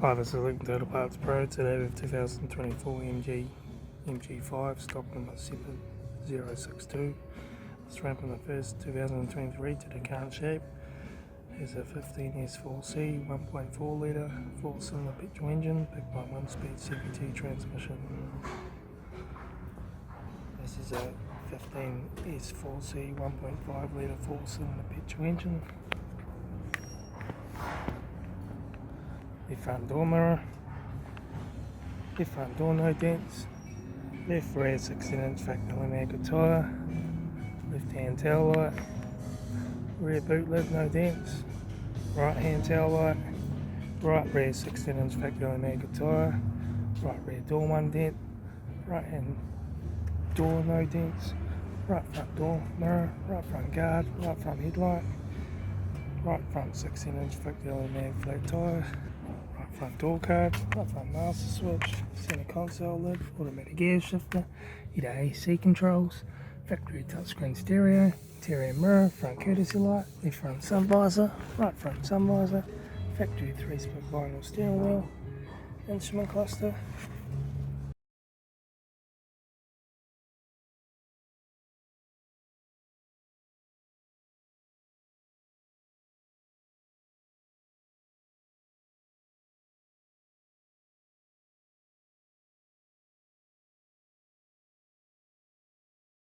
Hi, this is Litre Total Parts Pro. Today with 2024 MG MG5 stock number 7062. It's ran from the first 2023 to the current shape. Here's a 15S4C 1.4 litre 4-cylinder petrol engine backed by 1-speed CVT transmission. This is a 15S4C 1.5 litre 4-cylinder petrol engine. Left front door mirror, left front door no dents, left rear 16-inch factory Litre tyre, left hand tail light, rear boot lid no dents, right hand tail light, right rear 16-inch factory Litre tyre, right rear door 1 dent, right hand door no dents, right front door mirror, right front guard, right front headlight, right front 16-inch factory Litre flat tyre, right front door card, right front master switch, centre console lid, automatic gear shifter, heater AC controls, factory touchscreen stereo, interior mirror, front courtesy light, left front sun visor, right front sun visor, factory 3-spoke vinyl steering wheel, instrument cluster,